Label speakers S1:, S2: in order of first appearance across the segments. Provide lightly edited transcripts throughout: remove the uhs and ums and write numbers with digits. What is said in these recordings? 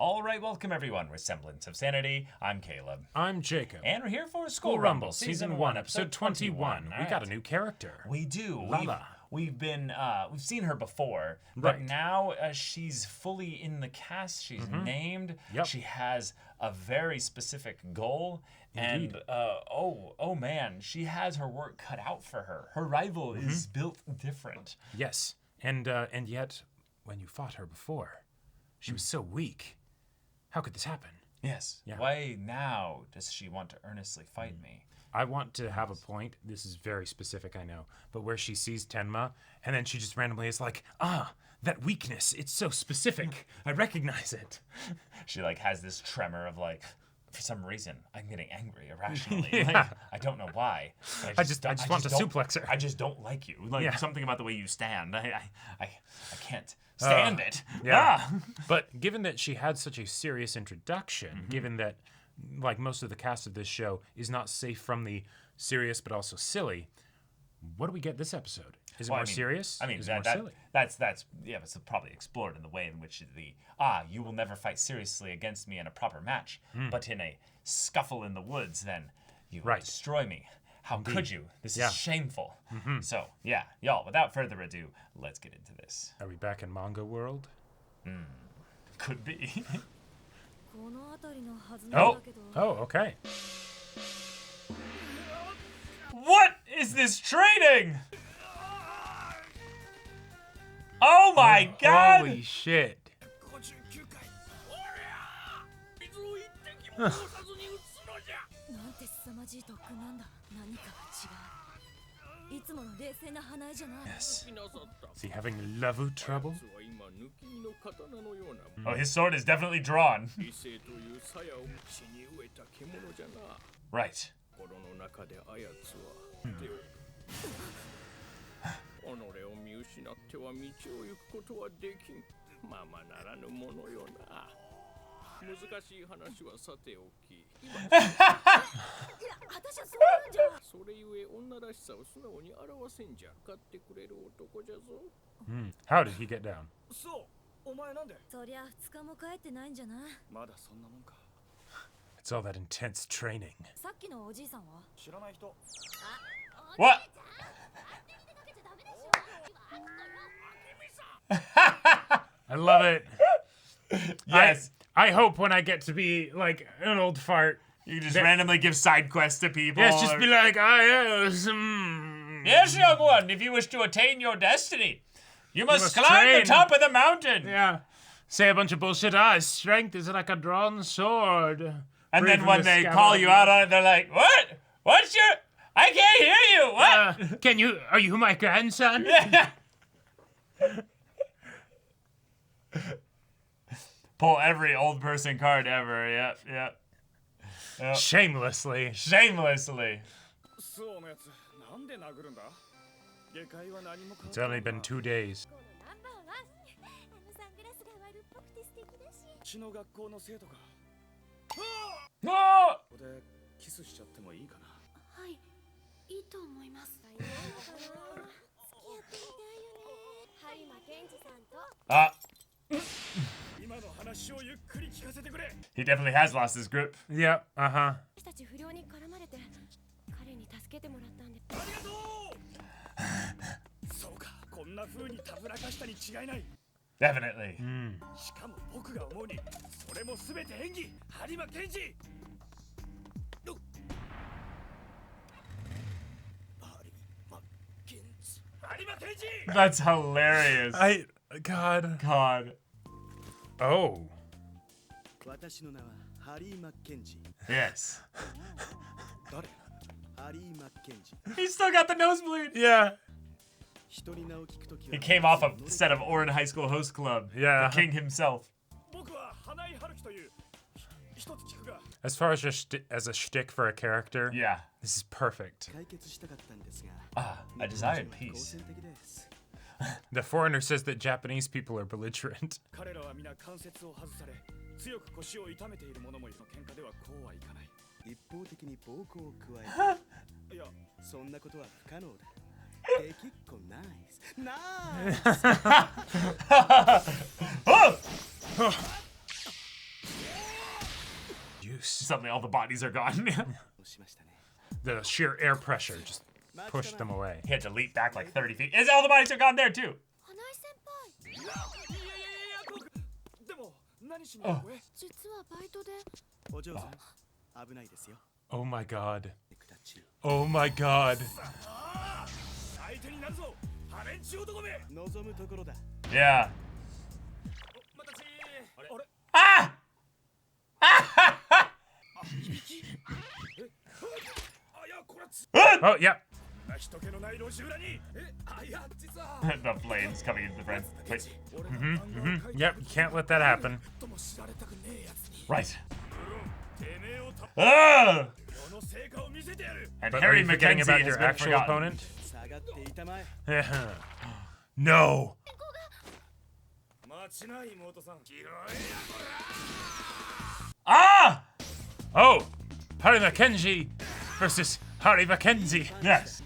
S1: All right, welcome everyone. We're Semblance of Sanity. I'm Caleb.
S2: I'm Jacob.
S1: And we're here for School Rumble, Season 1, Episode 21.
S2: We got a new character.
S1: We do.
S2: Lala.
S1: We've seen her before, but now she's fully in the cast. She's named.
S2: Yep.
S1: She has a very specific goal.
S2: Indeed.
S1: And oh man, she has her work cut out for her. Her rival is built different.
S2: Yes. And yet, when you fought her before, she was so weak. How could this happen?
S1: Yes.
S2: Yeah.
S1: Why now does she want to earnestly fight me?
S2: I want to have a point. This is very specific, I know. But where she sees Tenma, and then she just randomly is like, that weakness. It's so specific. I recognize it.
S1: She has this tremor of for some reason, I'm getting angry irrationally.
S2: Yeah.
S1: I don't know why.
S2: I just want to suplex her.
S1: I just don't like you. Something about the way you stand. I can't stand it.
S2: Yeah. But given that she had such a serious introduction, given that most of the cast of this show is not safe from the serious but also silly, what do we get this episode? Is it more serious? Is it more silly?
S1: That's it's probably explored in the way in which you will never fight seriously against me in a proper match, but in a scuffle in the woods, then you will destroy me. How could you? This is shameful. So, y'all, without further ado, let's get into this.
S2: Are we back in manga world?
S1: Could be.
S2: Oh, okay.
S1: What is this training? Oh my god!
S2: Holy shit. Yes. Is he having love trouble?
S1: Oh, his sword is definitely drawn. Right.
S2: How did he get down? It's all that intense training.
S1: What?
S2: I love it.
S1: Yes.
S2: I hope when I get to be an old fart,
S1: You just randomly give side quests to people.
S2: yes, just be like, yes.
S1: Yes, young one, if you wish to attain your destiny, you must climb
S2: train.
S1: the top of the mountain.
S2: Yeah. Say a bunch of bullshit. His strength is like a drawn sword.
S1: And
S2: Free
S1: then
S2: from
S1: when
S2: the
S1: they
S2: scabbard.
S1: call you out on it, they're like, what? What's your... I can't hear you. What?
S2: Are you my grandson?
S1: Pull every old person card ever. Yep.
S2: Shamelessly.
S1: Shamelessly.
S2: It's only been 2 days.
S1: No! He definitely has lost his grip.
S2: Yep,
S1: Definitely. That's hilarious.
S2: God. Oh.
S1: Yes. He's still got the nosebleed.
S2: Yeah.
S1: He came off a set of Orin High School Host Club.
S2: Yeah.
S1: The king himself.
S2: As far as as a shtick for a character,
S1: Yeah.
S2: this is perfect.
S1: I desired peace.
S2: The foreigner says that Japanese people are belligerent. juice.
S1: Suddenly all the bodies are gone.
S2: The sheer air pressure just pushed them away.
S1: He had to leap back like 30 feet. All the bodies are gone there too. Oh.
S2: Oh my god. Oh my god.
S1: Yeah. Ah!
S2: Oh, yeah.
S1: The flames coming into the front. Wait.
S2: Yep, you can't let that happen.
S1: Right. Ah! And
S2: But
S1: Harry
S2: are you forgetting
S1: Mackenzie
S2: about
S1: has
S2: your
S1: been
S2: actual
S1: forgotten.
S2: opponent? No.
S1: Ah!
S2: Oh, Harry Mackenzie versus Harry Mackenzie.
S1: Yes.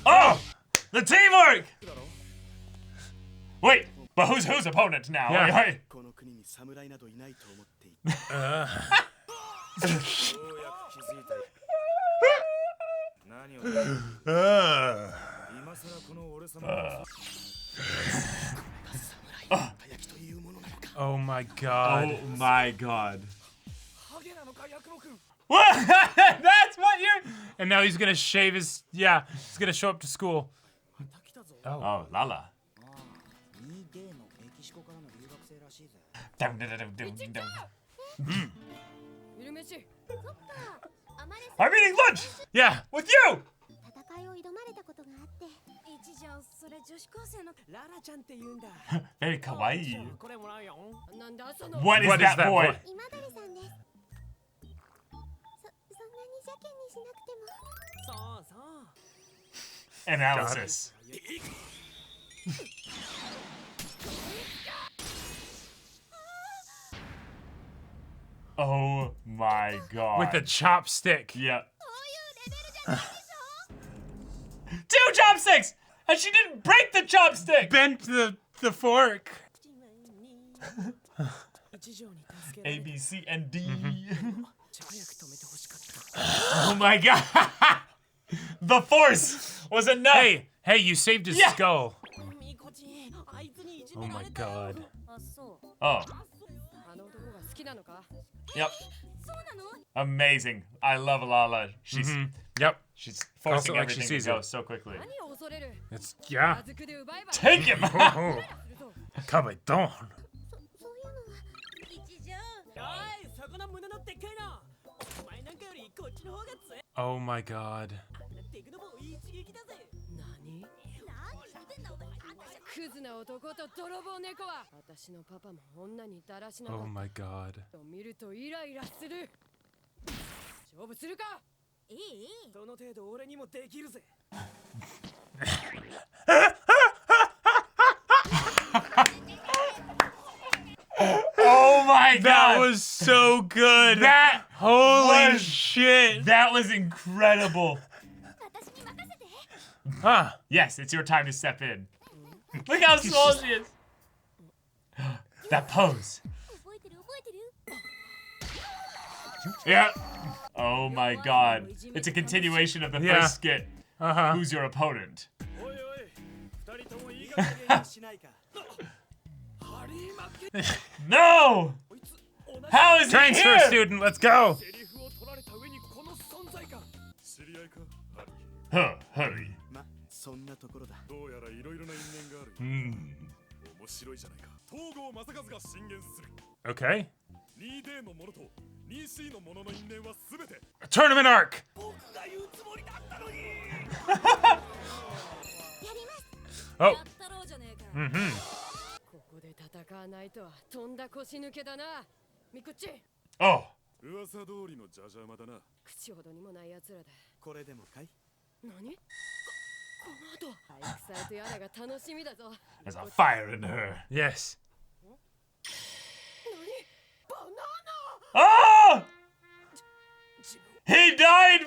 S1: Oh! The teamwork! Wait, but who's opponent now?
S2: Yeah.
S1: Wait.
S2: Oh my god.
S1: Oh my god. What? That's what you're...
S2: And now he's gonna shave his... Yeah, he's gonna show up to school.
S1: Oh, Lala. I'm eating lunch
S2: Yeah.
S1: with you! Very kawaii. What is that boy? Analysis. Oh my god.
S2: With the chopstick.
S1: Yeah. 2 chopsticks! And she didn't break the chopstick!
S2: Bent the fork.
S1: A, B, C, and D. Oh my god! The force was enough!
S2: Hey, you saved his skull. Oh my god.
S1: Oh. Yep. Amazing. I love Lala. She's
S2: Yep.
S1: she's forcing
S2: like she
S1: everything
S2: sees
S1: to go
S2: it.
S1: so quickly.
S2: It's yeah.
S1: Take him!
S2: Oh. Kabedon. Oh my god. Oh my god.
S1: Oh my god!
S2: That was so good.
S1: That
S2: Holy
S1: was-
S2: shit.
S1: That was incredible.
S2: Huh.
S1: Yes, it's your time to step in. Look how small she is. That pose. Yeah. Oh my god. It's a continuation of the first skit.
S2: Uh-huh.
S1: Who's your opponent? No! How is he
S2: Transfer
S1: here?
S2: student, let's go.
S1: Huh, hurry.
S2: Okay. A tournament arc. Oh.
S1: Oh. There's a fire in her.
S2: Yes.
S1: Oh! He died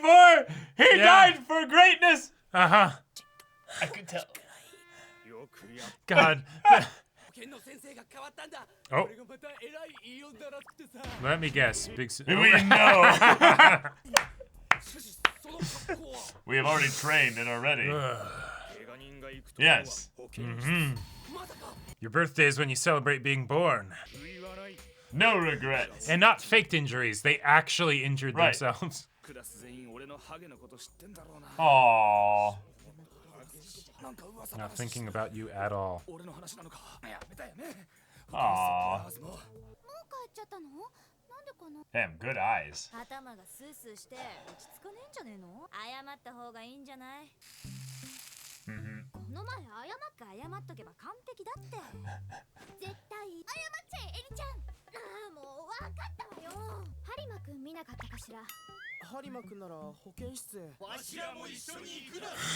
S1: for greatness.
S2: Uh-huh.
S1: I could tell.
S2: God. Oh. Let me guess.
S1: We know. We have already trained and are ready. Yes.
S2: Your birthday is when you celebrate being born.
S1: No regrets.
S2: And not faked injuries. They actually injured themselves.
S1: Aww.
S2: Not thinking about you at all.
S1: Aww. Damn, good eyes.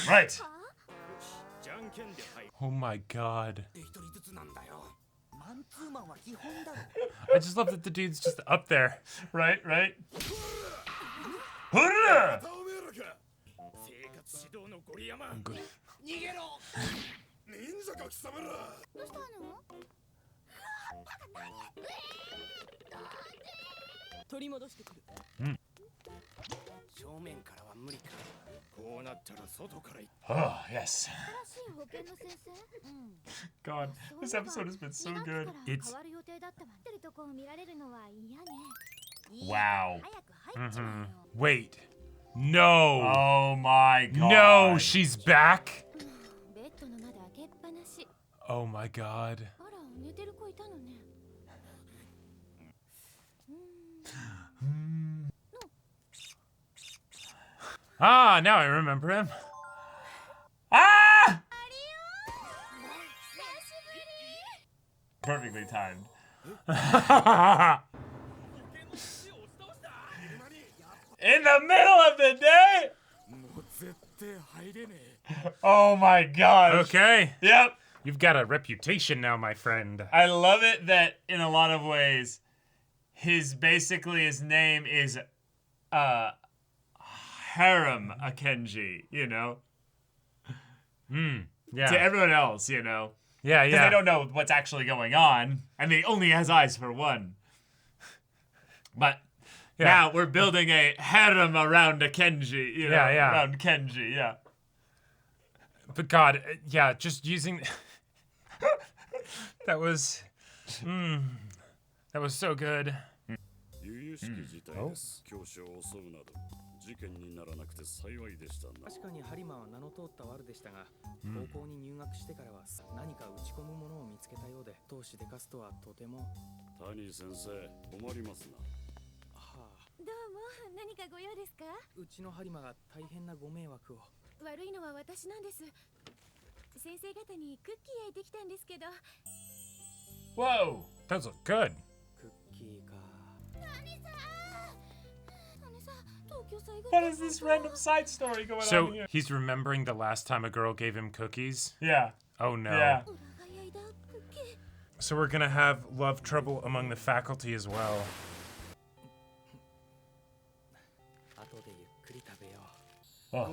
S1: Right.
S2: Oh my god. I just love that the dude's just up there.
S1: Right. Hoorah!
S2: Good.
S1: Oh, yes. God, this episode has been so good.
S2: It's...
S1: Wow.
S2: Wait. No.
S1: Oh my god.
S2: No, she's back. Oh my god. Ah, now I remember him.
S1: Ah! Perfectly timed. In the middle of the day? Oh my gosh.
S2: Okay.
S1: Yep.
S2: You've got a reputation now, my friend.
S1: I love it that in a lot of ways, his name is Harem Akenji, you know?
S2: Yeah.
S1: To everyone else, you know?
S2: Yeah.
S1: Because they don't know what's actually going on, and he only has eyes for one. But now we're building a harem around Akenji, you know? Around Kenji, yeah.
S2: But God, just using... that was so good. Oh.
S3: 事件にならなくて幸いでしたな。確かにハリマは名の通ったワルでしたが、高校に入学してからは何か打ち込むものを見つけたようで、闘志でかすとはとても。谷先生、困りますな。はあ。どうも、何かご用ですか？うちのハリマが大変なご迷惑を。悪いのは私なんです。先生方にクッキー焼いてきたんですけど。
S1: Whoa!
S2: Those look good.
S3: クッキーか。
S1: What is this random side story going on here?
S2: So he's remembering the last time a girl gave him cookies?
S1: Yeah.
S2: Oh no.
S1: Yeah.
S2: So we're gonna have love trouble among the faculty as well.
S1: Oh.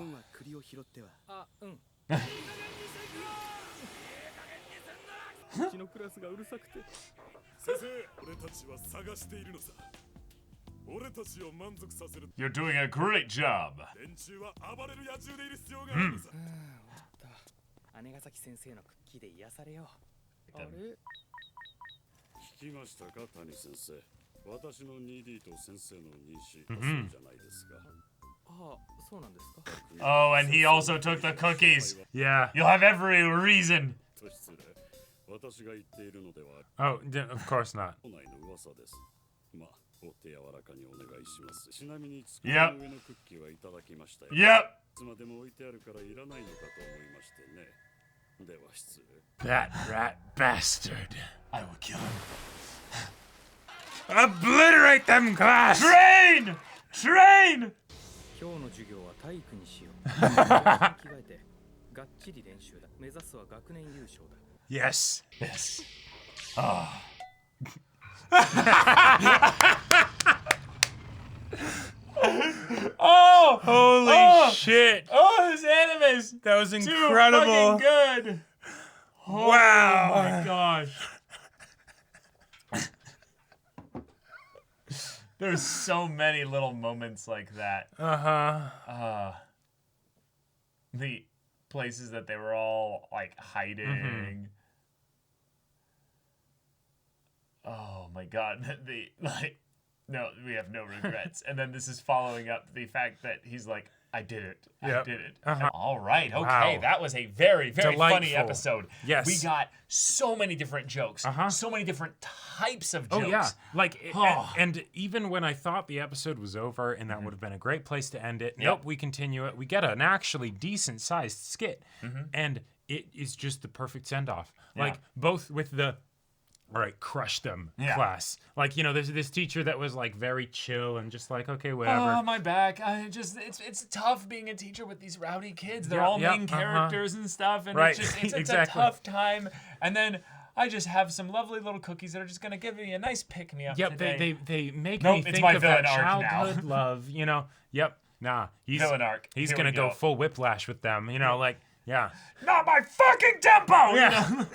S1: You're doing a great job. Oh, and he also took the cookies.
S2: Yeah.
S1: You'll have every reason.
S2: Oh, of course not.
S1: Yep. Yep.
S2: That rat bastard.
S1: I will kill him.
S2: Obliterate them, class!
S1: Train! Train!
S2: Yes.
S1: Yes. Oh. Oh!
S2: Holy shit.
S1: Oh, this anime's
S2: That was
S1: too
S2: incredible.
S1: fucking good.
S2: Wow.
S1: Oh my gosh. There's so many little moments like that. The places that they were all like hiding. Oh my god. No, we have no regrets. And then this is following up the fact that he's like, I did it. I did it. All right. Okay.
S2: Wow.
S1: That was a very, very funny
S2: Delightful.
S1: episode.
S2: Yes.
S1: We got so many different jokes. So many different types of jokes.
S2: Oh, yeah. Like, and even when I thought the episode was over and that would have been a great place to end it, nope, we continue it. We get an actually decent-sized skit. And it is just the perfect send-off. Like, both with the... all right, crush them class. Like, you know, there's this teacher that was like very chill and just like, okay, whatever.
S1: Oh, my back. It's tough being a teacher with these rowdy kids. They're all main characters and stuff. And it's
S2: exactly.
S1: a tough time. And then I just have some lovely little cookies that are just going to give me a nice pick-me-up today.
S2: They make me think of that childhood love, you know. Nah, he's going to go full whiplash with them, you know, like,
S1: Not my fucking tempo!
S2: Yeah.
S1: You know?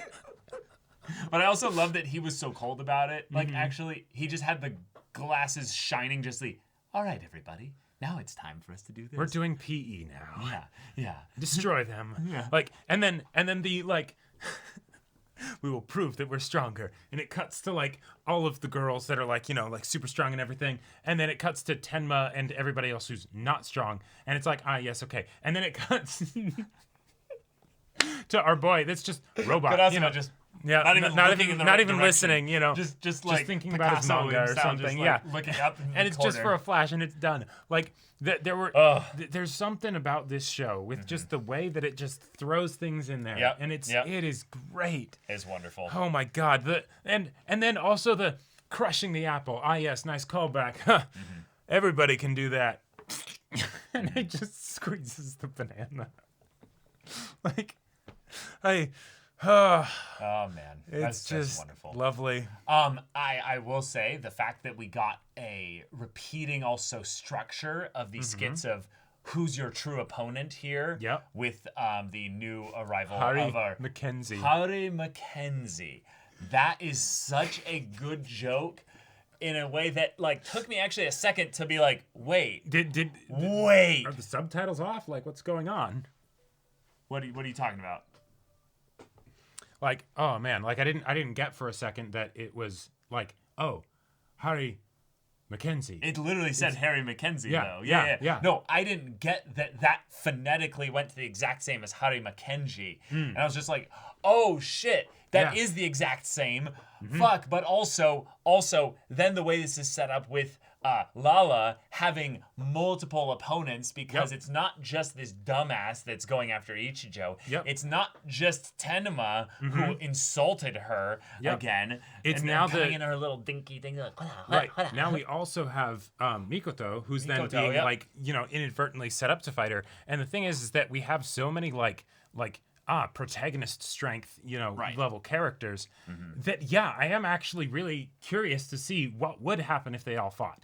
S1: But I also love that he was so cold about it. Like, actually, he just had the glasses shining just like, all right, everybody, now it's time for us to do this.
S2: We're doing PE now.
S1: Yeah.
S2: Destroy them. Like, and then the, like, we will prove that we're stronger. And it cuts to, like, all of the girls that are, like, you know, like, super strong and everything. And then it cuts to Tenma and everybody else who's not strong. And it's like, yes, okay. And then it cuts to our boy that's just robot.
S1: But also
S2: you know,
S1: just...
S2: Yeah, not even listening, you know.
S1: Just like
S2: thinking
S1: Picasso
S2: about his manga or something.
S1: Just, like, looking up in
S2: and it's
S1: corner.
S2: just for a flash and it's done. Like there's something about this show with just the way that it just throws things in there. And it is great.
S1: It's wonderful.
S2: Oh my god. And then also the crushing the apple. Yes, nice callback. Everybody can do that. And it just squeezes the banana. Like
S1: oh man,
S2: that's just
S1: wonderful,
S2: lovely.
S1: I will say the fact that we got a repeating also structure of the skits of who's your true opponent here. With the new arrival of our
S2: Mackenzie.
S1: Hari Mackenzie. That is such a good joke. In a way that like took me actually a second to be like, wait, wait,
S2: are the subtitles off? Like, what's going on?
S1: What are you talking about?
S2: Like, oh man, like I didn't get for a second that it was like, oh, Hari Mackenzie.
S1: It literally said Harry Mackenzie though.
S2: Yeah.
S1: No, I didn't get that phonetically went to the exact same as Hari Mackenzie. And I was just like, oh shit, that is the exact same. Fuck, but also then the way this is set up with Lala having multiple opponents because it's not just this dumbass that's going after Ichijo. It's not just Tenma who insulted her again.
S2: It's
S1: and
S2: now
S1: coming in her little dinky thing. Like,
S2: right. Now we also have Mikoto, who's then being like, you know, inadvertently set up to fight her. And the thing is that we have so many like protagonist strength, you know, level characters that, I am actually really curious to see what would happen if they all fought.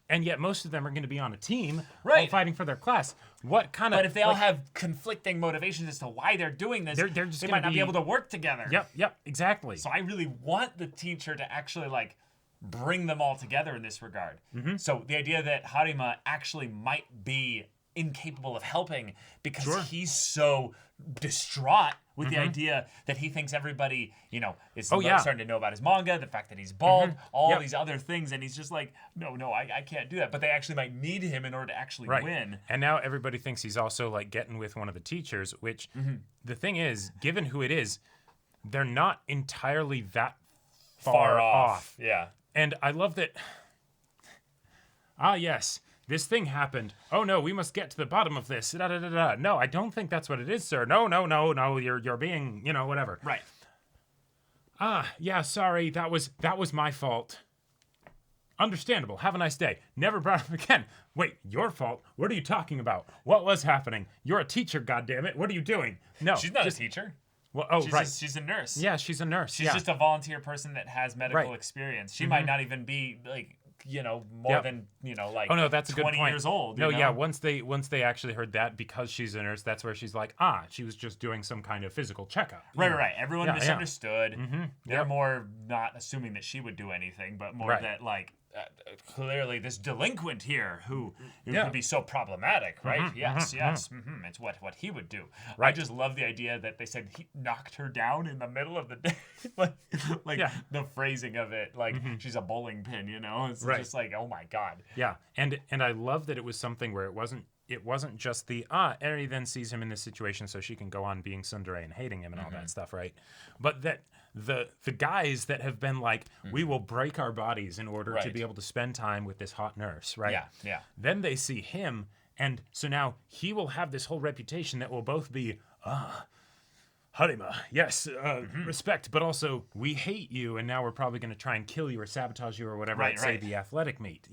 S2: And yet most of them are going to be on a team all fighting for their class. What kind of...
S1: But if they all have conflicting motivations as to why they're doing this, they might not be able to work together.
S2: Yep, exactly.
S1: So I really want the teacher to actually, like, bring them all together in this regard. So the idea that Harima actually might be incapable of helping because he's so distraught with the idea that he thinks everybody, you know, is starting to know about his manga, the fact that he's bald, all these other things, and he's just like, no, I can't do that. But they actually might need him in order to actually win.
S2: And now everybody thinks he's also like getting with one of the teachers, which the thing is, given who it is, they're not entirely that far off.
S1: Yeah.
S2: And I love that. Yes. This thing happened. Oh no, we must get to the bottom of this. No, I don't think that's what it is, sir. No. You're being, you know, whatever.
S1: Right.
S2: Yeah, sorry. That was my fault. Understandable. Have a nice day. Never brought up again. Wait, your fault? What are you talking about? What was happening? You're a teacher, goddammit. What are you doing? No.
S1: She's not a teacher.
S2: Well,
S1: She's a nurse.
S2: Yeah, she's a nurse.
S1: She's just a volunteer person that has medical experience. She might not even be like more than, like
S2: oh no, that's a good
S1: 20
S2: point.
S1: years old.
S2: No, yeah, once they actually heard that, because she's a nurse, that's where she's like, she was just doing some kind of physical checkup.
S1: Right. Everyone misunderstood.
S2: Mm-hmm.
S1: They're more not assuming that she would do anything, but more that, like, clearly this delinquent here who could be so problematic, right? Yes. It's what he would do. I just love the idea that they said he knocked her down in the middle of the day. like the phrasing of it, like she's a bowling pin, It's just like, oh my God.
S2: Yeah, and I love that it was something where it wasn't just the Eri then sees him in this situation so she can go on being tsundere and hating him and all that stuff, right? But that the guys that have been like, we will break our bodies in order to be able to spend time with this hot nurse, right?
S1: Yeah.
S2: Then they see him, and so now he will have this whole reputation that will both be Harima, yes, respect, but also we hate you, and now we're probably going to try and kill you or sabotage you or whatever. Say the athletic meet,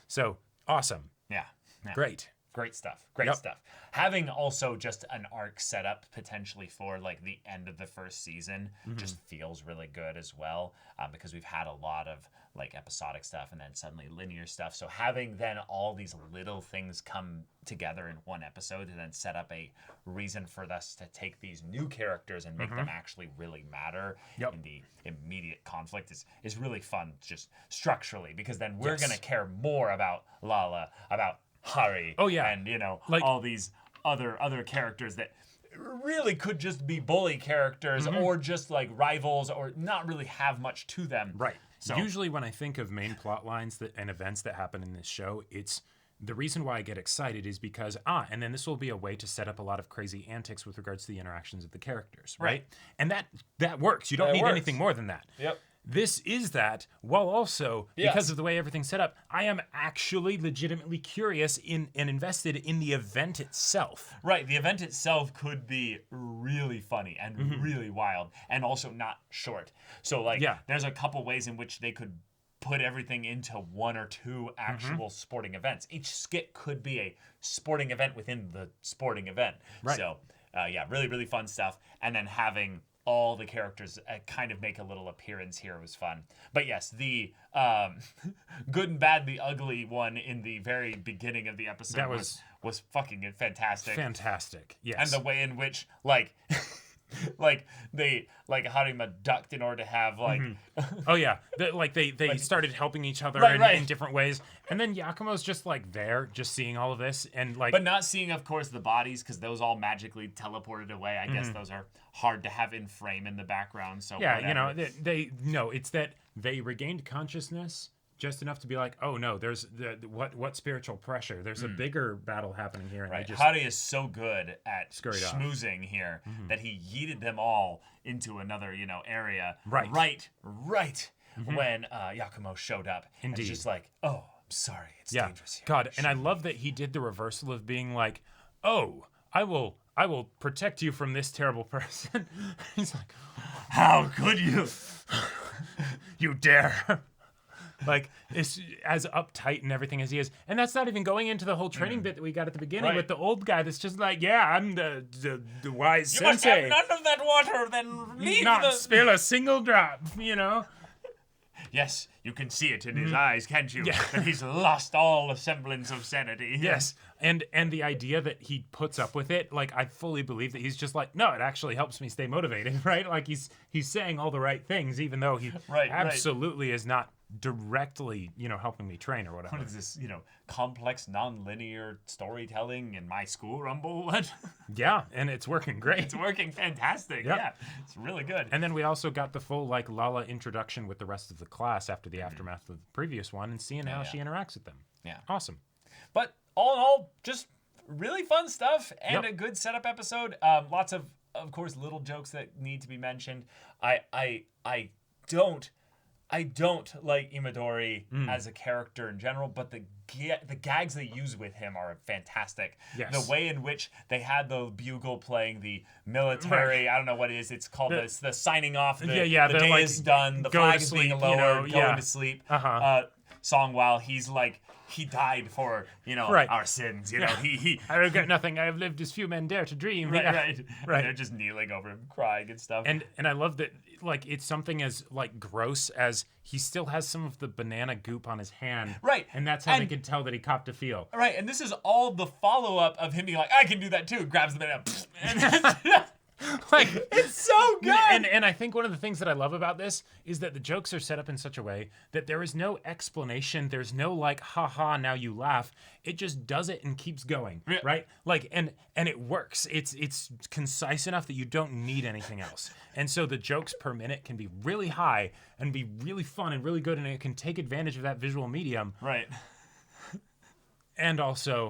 S2: So awesome.
S1: Yeah.
S2: Great.
S1: Great stuff. Great stuff. Having also just an arc set up potentially for like the end of the first season just feels really good as well, because we've had a lot of like episodic stuff and then suddenly linear stuff. So having then all these little things come together in one episode and then set up a reason for us to take these new characters and make them actually really matter in the immediate conflict is really fun, just structurally, because then we're going to care more about Lala, about Hari, and like, all these other characters that really could just be bully characters or just like rivals or not really have much to them.
S2: Right. So usually when I think of main plot lines and events that happen in this show, it's the reason why I get excited is because and then this will be a way to set up a lot of crazy antics with regards to the interactions of the characters, right? And that works. You don't need anything more than that.
S1: Yep.
S2: This is that, while also, because of the way everything's set up, I am actually legitimately curious and invested in the event itself.
S1: Right, the event itself could be really funny and really wild, and also not short. So, like, there's a couple ways in which they could put everything into one or two actual sporting events. Each skit could be a sporting event within the sporting event. Right. So, really, really fun stuff. And then having all the characters kind of make a little appearance here was fun. But yes, the good and bad, the ugly one in the very beginning of the episode was fucking fantastic.
S2: Fantastic, yes.
S1: And the way in which, like, Harima ducked in order to have, like...
S2: They started helping each other in different ways. And then Yakumo's just, like, there, just seeing all of this, and, like...
S1: But not seeing, of course, the bodies, because those all magically teleported away. I guess those are hard to have in frame in the background, so whatever.
S2: It's that they regained consciousness just enough to be like, oh no, there's what spiritual pressure? There's a bigger battle happening here. And
S1: Hari is so good at schmoozing here that he yeeted them all into another, area. Right. When Yakumo showed up.
S2: Indeed.
S1: And it's just like, oh, I'm sorry, it's dangerous here.
S2: God, and I love that he did the reversal of being like, oh, I will protect you from this terrible person. He's like, how could you? You dare. Like, it's as uptight and everything as he is. And that's not even going into the whole training bit that we got at the beginning with the old guy that's just like, I'm the wise
S1: you
S2: sensei.
S1: You must have none of that water, then leave
S2: Not spill a single drop,
S1: Yes, you can see it in his eyes, can't you? Yeah. That he's lost all the semblance of sanity.
S2: Yes, and the idea that he puts up with it, like, I fully believe that he's just like, no, it actually helps me stay motivated, right? Like, he's saying all the right things, even though he absolutely is not directly, helping me train or whatever.
S1: What is this, complex, non-linear storytelling in my school rumble?
S2: Yeah, and it's working great.
S1: It's working fantastic. Yep. Yeah, it's really good.
S2: And then we also got the full, like, Lala introduction with the rest of the class after the aftermath of the previous one and seeing how she interacts with them. Yeah. Awesome.
S1: But all in all, just really fun stuff and a good setup episode. Lots of course, little jokes that need to be mentioned. I don't like Imadori as a character in general, but the gags they use with him are fantastic. Yes. The way in which they had the bugle playing the military, I don't know what it is, it's called the signing off, the day is done, the flag is being lowered, going to sleep. song while he's like, he died for, our sins. He
S2: I regret nothing. I have lived as few men dare to dream.
S1: right.
S2: Right.
S1: And they're just kneeling over him, crying and stuff.
S2: And I love that, like, it's something as, like, gross as he still has some of the banana goop on his hand.
S1: Right.
S2: And that's how they can tell that he copped a feel.
S1: Right, and this is all the follow-up of him being like, I can do that too, grabs the banana, and
S2: Like,
S1: it's so good.
S2: And I think one of the things that I love about this is that the jokes are set up in such a way that there is no explanation. There's no like, haha, now you laugh. It just does it and keeps going, right? Like, and it works. It's concise enough that you don't need anything else. And so the jokes per minute can be really high and be really fun and really good, and it can take advantage of that visual medium.
S1: Right.
S2: And also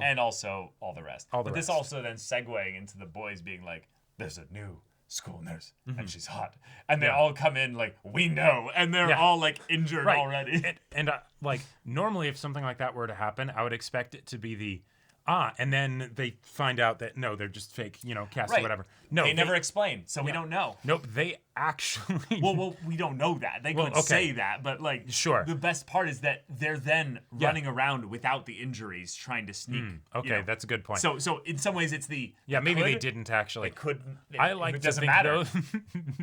S1: all the rest.
S2: But
S1: this also then segueing into the boys being like, there's a new school nurse and she's hot, and they all come in like, we know, and they're all like injured already.
S2: And like, normally if something like that were to happen, I would expect it to be the and then they find out that no, they're just fake, cast or whatever. No,
S1: they never explain, so we don't know.
S2: Nope, they actually.
S1: Well, we don't know that. They could say that, but like,
S2: sure.
S1: The best part is that they're then running around without the injuries, trying to sneak.
S2: Okay, that's a good point.
S1: So in some ways, it's the
S2: maybe they didn't actually.
S1: It couldn't.
S2: I like
S1: it
S2: to
S1: doesn't
S2: think
S1: matter.
S2: though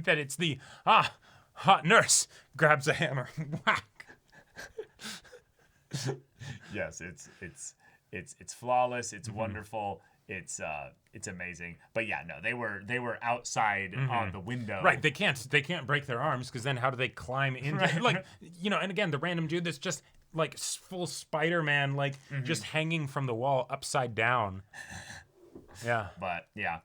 S2: that it's the hot nurse grabs a hammer, whack.
S1: Yes, it's flawless. It's wonderful. It's amazing. But yeah, no, they were outside on the window.
S2: Right, they can't break their arms because then how do they climb in?
S1: Right.
S2: Like, and again, the random dude that's just like full Spider-Man, like just hanging from the wall upside down. Yeah.
S1: But yeah,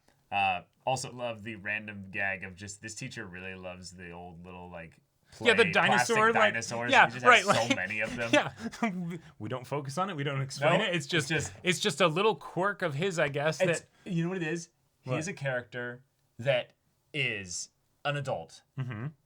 S1: also love the random gag of just this teacher really loves the old little like.
S2: The dinosaur, like,
S1: dinosaurs.
S2: Yeah,
S1: we just
S2: right.
S1: have so many of them.
S2: Yeah, we don't focus on it. We don't explain it. It's just a little quirk of his, I guess. That
S1: you know what it is? He's a character that is an adult,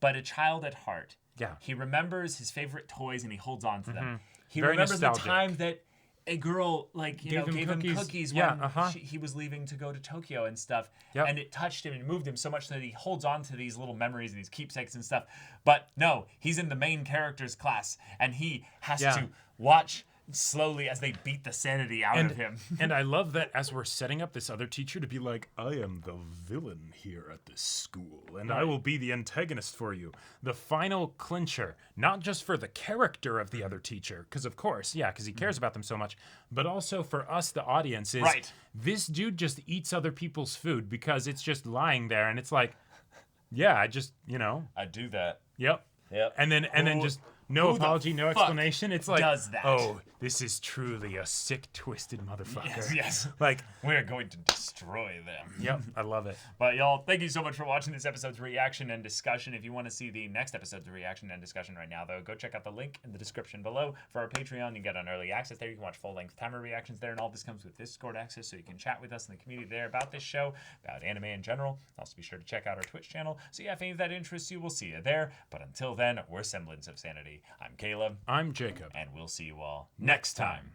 S1: but a child at heart.
S2: Yeah,
S1: he remembers his favorite toys and he holds on to them. He
S2: Very
S1: remembers
S2: nostalgic.
S1: the time that a girl gave him cookies when
S2: Yeah,
S1: he was leaving to go to Tokyo and stuff.
S2: Yep.
S1: And it touched him and moved him so much that he holds on to these little memories and these keepsakes and stuff. But no, he's in the main character's class and he has to watch slowly as they beat the sanity out of him.
S2: And I love that as we're setting up this other teacher to be like, I am the villain here at this school, and I will be the antagonist for you. The final clincher, not just for the character of the other teacher, because of course, because he cares about them so much, but also for us, the audience, is this dude just eats other people's food because it's just lying there, and it's like, I just,
S1: I do that.
S2: Yep. And then just no apology, no explanation. It's like,
S1: does that?
S2: Oh, this is truly a sick, twisted motherfucker.
S1: Yes.
S2: Like,
S1: we're going to destroy them.
S2: Yep, I love it.
S1: But y'all, thank you so much for watching this episode's reaction and discussion. If you want to see the next episode's reaction and discussion right now, though, go check out the link in the description below for our Patreon. You can get on early access there. You can watch full-length timer reactions there, and all this comes with Discord access, so you can chat with us in the community there about this show, about anime in general. Also, be sure to check out our Twitch channel. So yeah, if any of that interests you, we'll see you there. But until then, we're Semblance of Sanity. I'm Caleb.
S2: I'm Jacob.
S1: And we'll see you all next time.